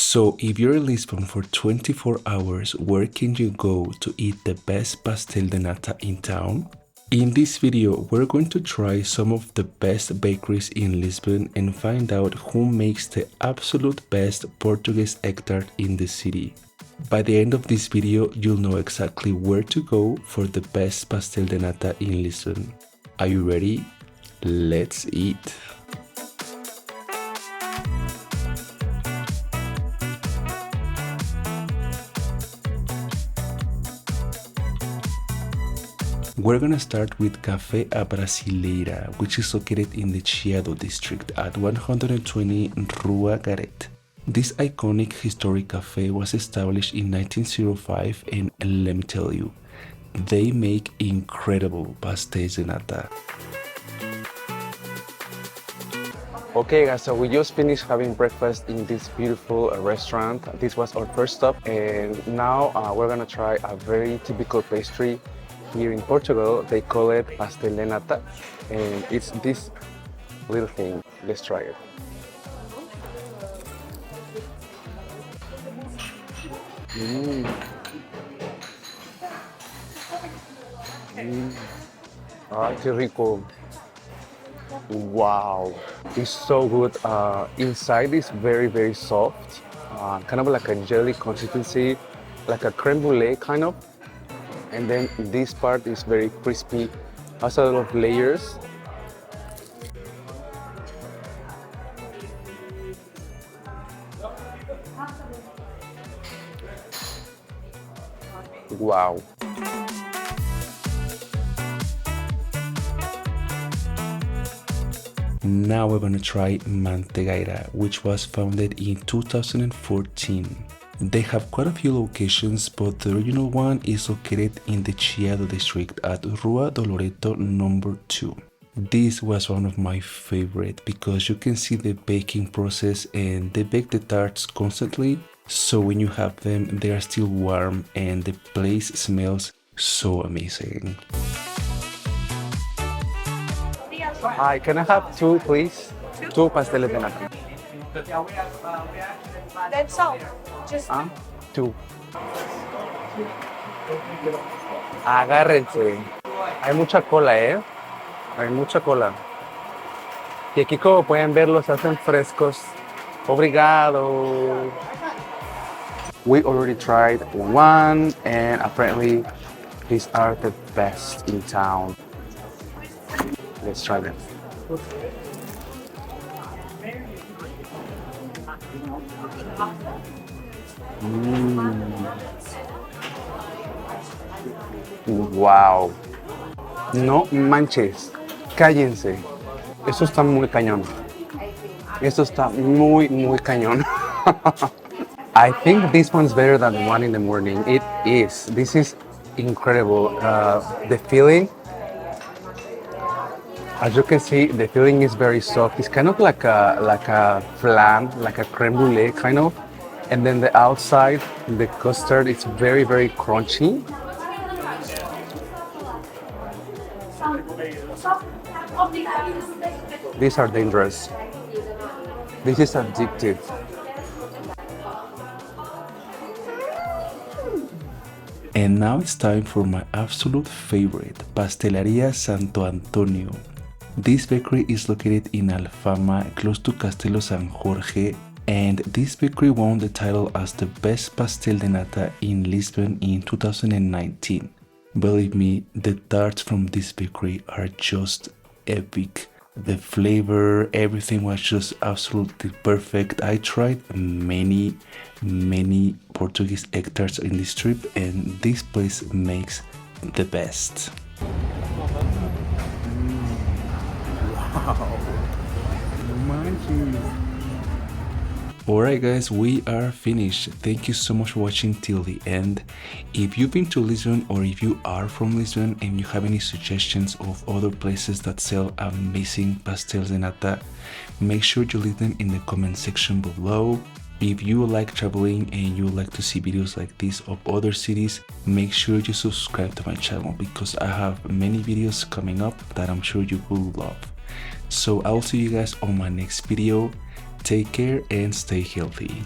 So if you're in Lisbon for 24 hours, where can you go to eat the best pastel de nata in town? In this video, we're going to try some of the best bakeries in Lisbon and find out who makes the absolute best Portuguese egg tart in the city. By the end of this video, you'll know exactly where to go for the best pastel de nata in Lisbon. Are you ready? Let's eat! We're gonna start with Café Brasileira, which is located in the Chiado district at 120 Rua Garet. This iconic historic cafe was established in 1905 and let me tell you, they make incredible pastéis de nata. Okay guys, so we just finished having breakfast in this beautiful restaurant. This was our first stop and now we're gonna try a very typical pastry. Here in Portugal, they call it Pastel de Nata, and it's this little thing. Let's try it. Ah, qué rico. Wow, it's so good. Inside is very soft, kind of like a jelly consistency, like a creme brulee kind of. And then this part is very crispy, has a lot of layers. Wow. Now we're gonna try Manteigaria, which was founded in 2014. They have quite a few locations, but the original one is located in the Chiado district at Rua do Loreto number 2. This was one of my favorite because you can see the baking process and they bake the tarts constantly, so when you have them they are still warm and the place smells so amazing. Hi, can I have two please? Two pasteles de nata. That's all. Just Two. Agárrense. Hay mucha cola, Hay mucha cola. Y aquí, como pueden ver, los hacen frescos. Obrigado. We already tried one, and apparently these are the best in town. Let's try them. Wow. No manches. Cállense. Eso está muy cañón. Eso está muy cañón. I think this one's better than the one in the morning. It is. This is incredible. The filling, as you can see, the filling is very soft. It's kind of like a flan, like a creme brulee kind of. And then the outside, the custard, it's very crunchy. These are dangerous. This is addictive. And now it's time for my absolute favorite, Pastelaria Santo Antonio. This bakery is located in Alfama, close to Castelo San Jorge, and this bakery won the title as the best pastel de nata in Lisbon in 2019. Believe me, the tarts from this bakery are just epic. The flavor, everything was just absolutely perfect. I tried many Portuguese egg tarts in this trip, and this place makes the best. Wow. Alright guys, we are finished. Thank you so much for watching till the end. If you've been to Lisbon or if you are from Lisbon and you have any suggestions of other places that sell amazing pastels de nata, make sure you leave them in the comment section below. If you like traveling and you like to see videos like this of other cities, make sure you subscribe to my channel because I have many videos coming up that I'm sure you will love. So I'll see you guys on my next video. Take care and stay healthy.